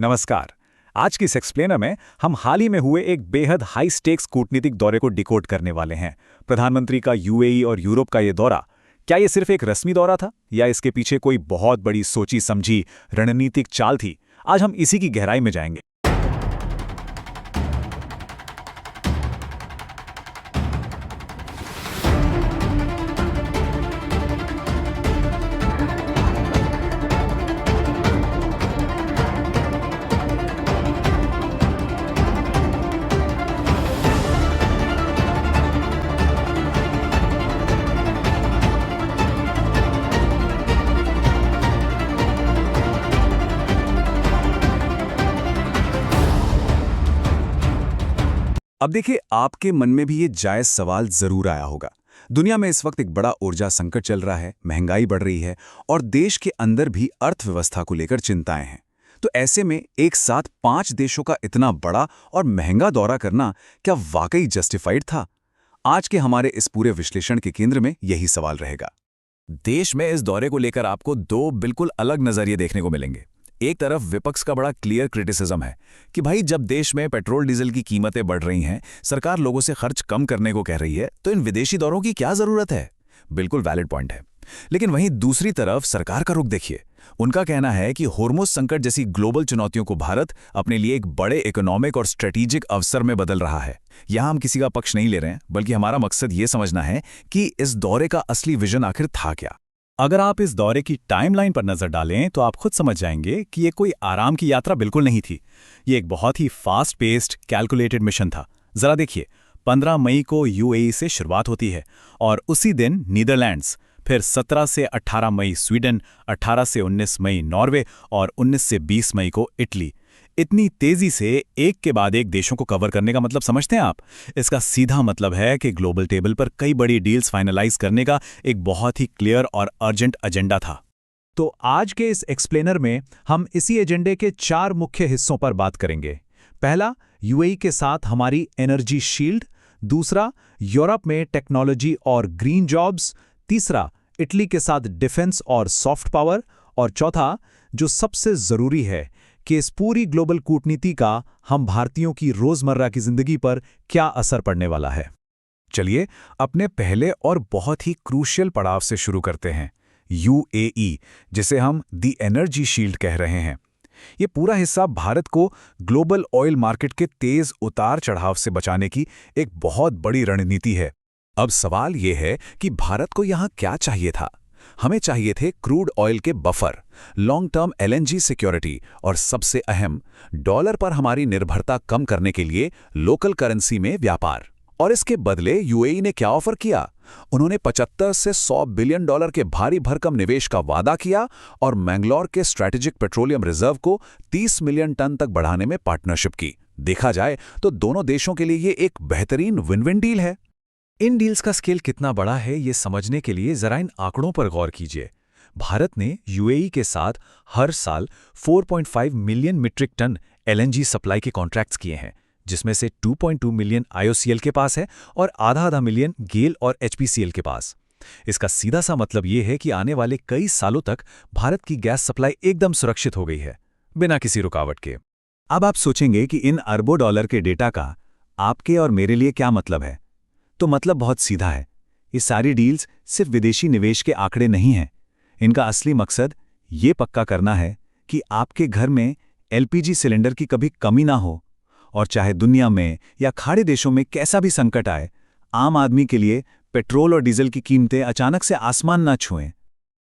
नमस्कार। आज की इस एक्सप्लेनर में हम हाल ही में हुए एक बेहद हाई स्टेक्स कूटनीतिक दौरे को डिकोड करने वाले हैं। प्रधानमंत्री का यूएई और यूरोप का ये दौरा, क्या ये सिर्फ एक रस्मी दौरा था या इसके पीछे कोई बहुत बड़ी सोची समझी रणनीतिक चाल थी? आज हम इसी की गहराई में जाएंगे। अब देखिए, आपके मन में भी ये जायज़ सवाल ज़रूर आया होगा। दुनिया में इस वक्त एक बड़ा ऊर्जा संकट चल रहा है, महंगाई बढ़ रही है और देश के अंदर भी अर्थव्यवस्था को लेकर चिंताएं हैं। तो ऐसे में एक साथ 5 देशों का इतना बड़ा और महंगा दौरा करना क्या वाकई जस्टिफाइड था? आज के हमारे इस पूरे विश्लेषण के केंद्र में यही सवाल रहेगा। देश में इस दौरे को लेकर आपको 2 बिल्कुल अलग नजरिए देखने को मिलेंगे। एक तरफ विपक्ष का बड़ा क्लियर क्रिटिसिज्म है कि भाई, जब देश में पेट्रोल डीजल की कीमतें बढ़ रही हैं, सरकार लोगों से खर्च कम करने को कह रही है, तो इन विदेशी दौरों की क्या जरूरत है? बिल्कुल वैलिड पॉइंट है। लेकिन वहीं दूसरी तरफ सरकार का रुख देखिए। उनका कहना है कि होर्मुज संकट जैसी ग्लोबल चुनौतियों को भारत अपने लिए एक बड़े इकोनॉमिक और स्ट्रेटेजिक अवसर में बदल रहा है। यहां हम किसी का पक्ष नहीं ले रहे हैं, बल्कि हमारा मकसद ये समझना है कि इस दौरे का असली विजन आखिर था क्या। अगर आप इस दौरे की टाइमलाइन पर नजर डालें तो आप खुद समझ जाएंगे कि ये कोई आराम की यात्रा बिल्कुल नहीं थी। ये एक बहुत ही फास्ट पेस्ड कैलकुलेटेड मिशन था। जरा देखिए, 15 मई को यूएई से शुरुआत होती है और उसी दिन नीदरलैंड्स, फिर 17 से 18 मई स्वीडन, 18 से 19 मई नॉर्वे और 19 से 20 मई को इटली। इतनी तेजी से एक के बाद एक देशों को कवर करने का मतलब समझते हैं आप? इसका सीधा मतलब है कि ग्लोबल टेबल पर कई बड़ी डील्स फाइनलाइज करने का एक बहुत ही क्लियर और अर्जेंट एजेंडा था। तो आज के इस एक्सप्लेनर में हम इसी एजेंडे के 4 मुख्य हिस्सों पर बात करेंगे। पहला, यूएई के साथ हमारी एनर्जी शील्ड। दूसरा, यूरोप में टेक्नोलॉजी और ग्रीन जॉब्स। तीसरा, इटली के साथ डिफेंस और सॉफ्ट पावर। और चौथा, जो सबसे जरूरी है, कि इस पूरी ग्लोबल कूटनीति का हम भारतीयों की रोजमर्रा की जिंदगी पर क्या असर पड़ने वाला है। चलिए अपने पहले और बहुत ही क्रूशियल पड़ाव से शुरू करते हैं, यूएई, जिसे हम दी एनर्जी शील्ड कह रहे हैं। ये पूरा हिस्सा भारत को ग्लोबल ऑयल मार्केट के तेज उतार चढ़ाव से बचाने की एक बहुत बड़ी रणनीति है। अब सवाल यह है कि भारत को यहां क्या चाहिए था? हमें चाहिए थे क्रूड ऑयल के buffer, long term LNG security और सबसे अहम, डॉलर पर हमारी निर्भरता कम करने के लिए लोकल करेंसी में व्यापार। और इसके बदले यूएई ने क्या ऑफर किया? उन्होंने 75 से 100 बिलियन डॉलर के भारी भरकम निवेश का वादा किया और मैंगलोर के स्ट्रैटेजिक पेट्रोलियम रिजर्व को 30 मिलियन टन तक बढ़ाने में पार्टनरशिप की। देखा जाए तो दोनों देशों के लिए ये एक बेहतरीन विन विन डील है। इन डील्स का स्केल कितना बड़ा है, ये समझने के लिए जरा इन आंकड़ों पर गौर कीजिए। भारत ने यूएई के साथ हर साल 4.5 million metric ton LNG supply के कॉन्ट्रैक्ट्स किए हैं, जिसमें से 2.2 मिलियन आईओसीएल के पास है और आधा मिलियन गेल और एचपीसीएल के पास। इसका सीधा सा मतलब ये है कि आने वाले कई सालों तक भारत की गैस सप्लाई एकदम सुरक्षित हो गई है, बिना किसी रुकावट के। अब आप सोचेंगे कि इन अरबों डॉलर के डेटा का आपके और मेरे लिए क्या मतलब है? तो मतलब बहुत सीधा है। ये सारी डील्स सिर्फ विदेशी निवेश के आंकड़े नहीं हैं। इनका असली मकसद ये पक्का करना है कि आपके घर में एलपीजी सिलेंडर की कभी कमी ना हो, और चाहे दुनिया में या खाड़ी देशों में कैसा भी संकट आए, आम आदमी के लिए पेट्रोल और डीजल की कीमतें अचानक से आसमान ना छुएं।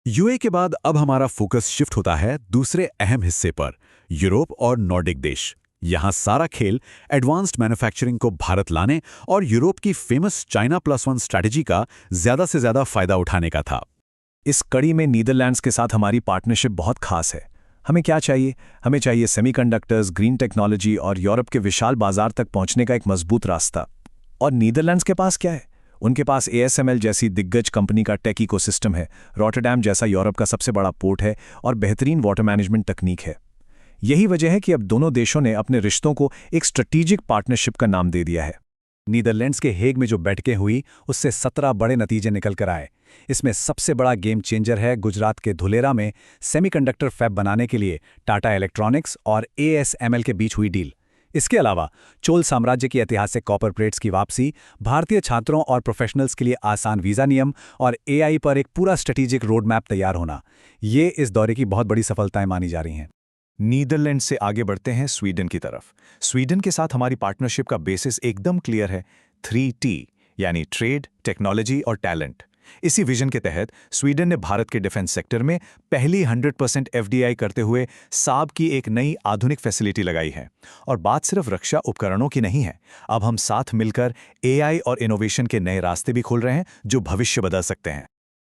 यूए के बाद अब हमारा फोकस शिफ्ट होता है दूसरे अहम हिस्से पर, यूरोप और नॉर्डिक देश। यहां सारा खेल एडवांस्ड मैन्युफैक्चरिंग को भारत लाने और यूरोप की फेमस चाइना +1 स्ट्रैटेजी का ज्यादा से ज्यादा फायदा उठाने का था। इस कड़ी में नीदरलैंड्स के साथ हमारी पार्टनरशिप बहुत खास है। हमें क्या चाहिए? हमें चाहिए सेमीकंडक्टर्स, ग्रीन टेक्नोलॉजी और यूरोप के विशाल बाजार तक पहुंचने का एक मजबूत रास्ता। और नीदरलैंड्स के पास क्या है? उनके पास एएसएमएल जैसी दिग्गज कंपनी का टेक इकोसिस्टम है, रॉटरडैम जैसा यूरोप का सबसे बड़ा पोर्ट है और बेहतरीन वाटर मैनेजमेंट तकनीक है। यही वजह है कि अब दोनों देशों ने अपने रिश्तों को एक स्ट्रेटेजिक पार्टनरशिप का नाम दे दिया है। नीदरलैंड्स के हेग में जो बैठकें हुई उससे 17 बड़े नतीजे निकल कर आए। इसमें सबसे बड़ा गेम चेंजर है गुजरात के धुलेरा में सेमीकंडक्टर फैब बनाने के लिए टाटा इलेक्ट्रॉनिक्स और ASML के बीच हुई डील। इसके अलावा चोल साम्राज्य की ऐतिहासिक कॉपर प्लेट्स की वापसी, भारतीय छात्रों और प्रोफेशनल्स के लिए आसान वीज़ा नियम और AI पर एक पूरा स्ट्रेटेजिक रोड मैप तैयार होना, ये इस दौरे की बहुत बड़ी सफलताएं मानी जा रही हैं। नीदरलैंड से आगे बढ़ते हैं स्वीडन की तरफ। स्वीडन के साथ हमारी पार्टनरशिप का बेसिस एकदम क्लियर है, 3T, यानी ट्रेड, टेक्नोलॉजी और टैलेंट। इसी विजन के तहत स्वीडन ने भारत के डिफेंस सेक्टर में पहली 100% FDI करते हुए साब की एक नई आधुनिक फैसिलिटी लगाई है। और बात सिर्फ रक्षा उपकरणों की नहीं है, अब हम साथ मिलकर AI और इनोवेशन के नए रास्ते भी खोल रहे हैं जो भविष्य बदल सकते हैं।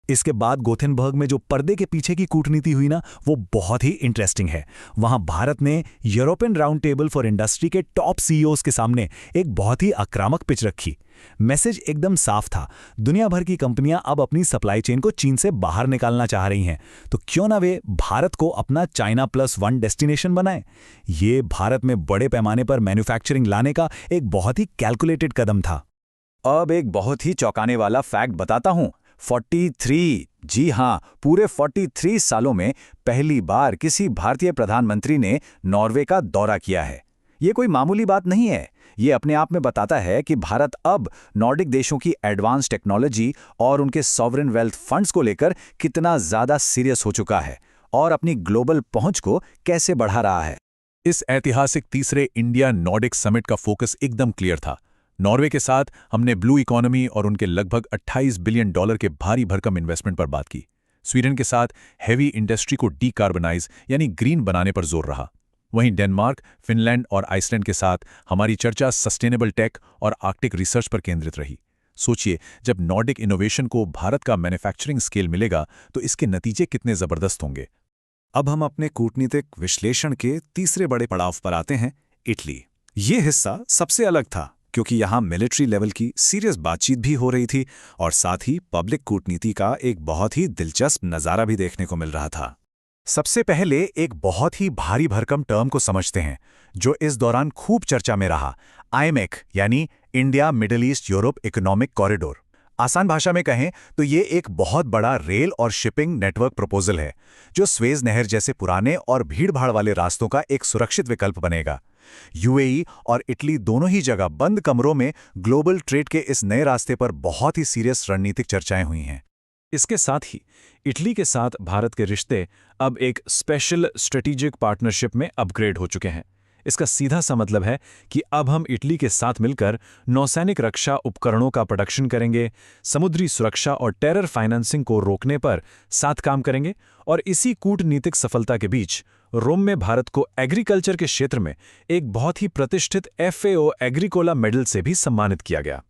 इसके बाद गोथेनबर्ग में जो पर्दे के पीछे की कूटनीति हुई ना, वो बहुत ही इंटरेस्टिंग है। वहां भारत ने European round table for industry के टॉप CEOs के सामने एक बहुत ही आक्रामक पिच रखी। मैसेज एकदम साफ था, दुनिया भर की कंपनियां अब अपनी सप्लाई चेन को चीन से बाहर निकालना चाह रही हैं, तो क्यों ना वे भारत को अपना China+1 डेस्टिनेशन बनाएं। ये भारत में बड़े पैमाने पर मैन्युफैक्चरिंग लाने का एक बहुत ही कैलकुलेटेड कदम था। अब एक बहुत ही चौंकाने वाला फैक्ट बताता हूं। 43, जी हां, पूरे 43 सालों में पहली बार किसी भारतीय प्रधानमंत्री ने नॉर्वे का दौरा किया है। ये कोई मामूली बात नहीं है। ये अपने आप में बताता है कि भारत अब नॉर्डिक देशों की एडवांस टेक्नोलॉजी और उनके सॉवरेन वेल्थ फंड्स को लेकर कितना ज्यादा सीरियस हो चुका है और अपनी ग्लोबल पहुंच को कैसे बढ़ा रहा है। इस ऐतिहासिक तीसरे इंडिया नॉर्डिक समिट का फोकस एकदम क्लियर था। नॉर्वे के साथ हमने ब्लू इकोनॉमी और उनके लगभग $28 बिलियन के भारी भरकम इन्वेस्टमेंट पर बात की। स्वीडन के साथ हैवी इंडस्ट्री को डीकार्बनाइज यानी ग्रीन बनाने पर जोर रहा। वहीं डेनमार्क, फिनलैंड और आइसलैंड के साथ हमारी चर्चा सस्टेनेबल टेक और आर्कटिक रिसर्च पर केंद्रित रही। सोचिए, जब नॉर्डिक इनोवेशन को भारत का मैन्युफैक्चरिंग स्केल मिलेगा तो इसके नतीजे कितने जबरदस्त होंगे। अब हम अपने कूटनीतिक विश्लेषण के तीसरे बड़े पड़ाव पर आते हैं, इटली। ये हिस्सा सबसे अलग था क्योंकि यहाँ मिलिट्री लेवल की सीरियस बातचीत भी हो रही थी और साथ ही पब्लिक कूटनीति का एक बहुत ही दिलचस्प नज़ारा भी देखने को मिल रहा था। सबसे पहले एक बहुत ही भारी भरकम टर्म को समझते हैं जो इस दौरान खूब चर्चा में रहा, IMEC यानी India middle east Europe economic corridor. आसान भाषा में कहें तो ये एक बहुत बड़ा रेल और शिपिंग नेटवर्क प्रपोजल है जो स्वेज नहर जैसे पुराने और भीड़भाड़ वाले रास्तों का एक सुरक्षित विकल्प बनेगा। UAE और इटली दोनों ही जगह बंद कमरों में ग्लोबल ट्रेड के इस नए रास्ते पर बहुत ही सीरियस रणनीतिक चर्चाएं हुई हैं। इसके साथ ही इटली के साथ भारत के रिश्ते अब एक स्पेशल स्ट्रेटेजिक पार्टनरशिप में अपग्रेड हो चुके हैं। इसका सीधा सा मतलब है कि अब हम इटली के साथ मिलकर नौसैनिक रक्षा उपकरणों का प्रोडक्शन करेंगे, समुद्री सुरक्षा और टेरर फाइनेंसिंग को रोकने पर साथ काम करेंगे। और इसी कूटनीतिक सफलता के बीच रोम में भारत को एग्रीकल्चर के क्षेत्र में एक बहुत ही प्रतिष्ठित FAO एग्रीकोला मेडल से भी सम्मानित किया गया।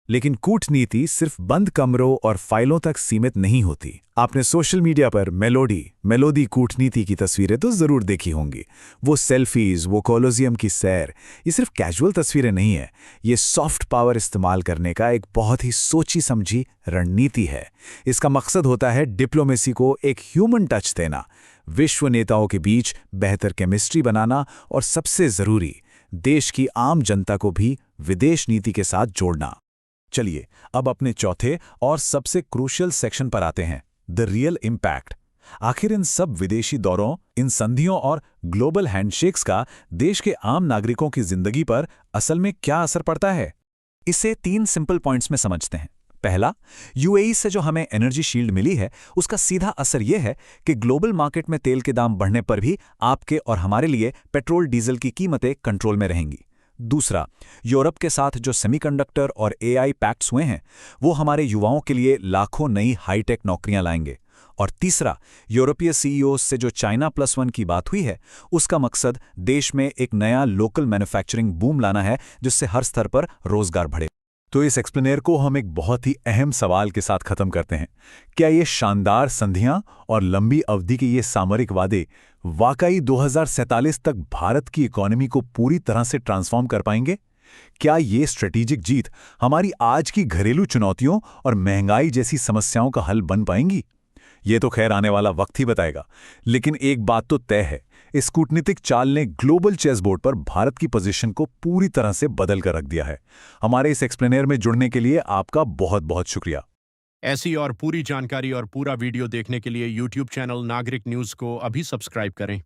लेकिन कूटनीति सिर्फ बंद कमरों और फाइलों तक सीमित नहीं होती। आपने सोशल मीडिया पर मेलोदी कूटनीति की तस्वीरें तो जरूर देखी होंगी। वो सेल्फीज, वो कोलोजियम की सैर, ये सिर्फ कैजुअल तस्वीरें नहीं है, ये सॉफ्ट पावर इस्तेमाल करने का एक बहुत ही सोची समझी रणनीति है। इसका मकसद होता है डिप्लोमेसी को एक ह्यूमन टच देना, विश्व नेताओं के बीच बेहतर केमिस्ट्री बनाना और सबसे जरूरी, देश की आम जनता को भी विदेश नीति के साथ जोड़ना। चलिए अब अपने चौथे और सबसे क्रूशियल सेक्शन पर आते हैं, द रियल इम्पैक्ट। आखिर इन सब विदेशी दौरों, इन संधियों और ग्लोबल हैंडशेक्स का देश के आम नागरिकों की जिंदगी पर असल में क्या असर पड़ता है? इसे 3 सिंपल पॉइंट्स में समझते हैं। पहला, UAE से जो हमें एनर्जी शील्ड मिली है उसका सीधा असर यह है कि ग्लोबल मार्केट में तेल के दाम बढ़ने पर भी आपके और हमारे लिए पेट्रोल डीजल की कीमतें कंट्रोल में रहेंगी। दूसरा, यूरोप के साथ जो सेमीकंडक्टर और AI पैक्ट्स हुए हैं वो हमारे युवाओं के लिए लाखों नई हाईटेक नौकरियां लाएंगे। और तीसरा, यूरोपीय CEOs से जो China+1 की बात हुई है उसका मकसद देश में एक नया लोकल मैन्युफैक्चरिंग बूम लाना है जिससे हर स्तर पर रोजगार बढ़े। तो इस एक्सप्लेनेर को हम एक बहुत ही अहम सवाल के साथ खत्म करते हैं। क्या ये शानदार संधियां और लंबी अवधि के ये सामरिक वादे वाकई 2047 तक भारत की इकोनॉमी को पूरी तरह से ट्रांसफॉर्म कर पाएंगे? क्या ये स्ट्रेटेजिक जीत हमारी आज की घरेलू चुनौतियों और महंगाई जैसी समस्याओं का हल बन पाएंगी? ये तो खैर आने वाला वक्त ही बताएगा, लेकिन एक बात तो तय है, इस कूटनीतिक चाल ने ग्लोबल चेस बोर्ड पर भारत की पोजीशन को पूरी तरह से बदल कर रख दिया है। हमारे इस एक्सप्लेनेयर में जुड़ने के लिए आपका बहुत बहुत शुक्रिया। ऐसी और पूरी जानकारी और पूरा वीडियो देखने के लिए YouTube चैनल नागरिक न्यूज़ को अभी सब्सक्राइब करें।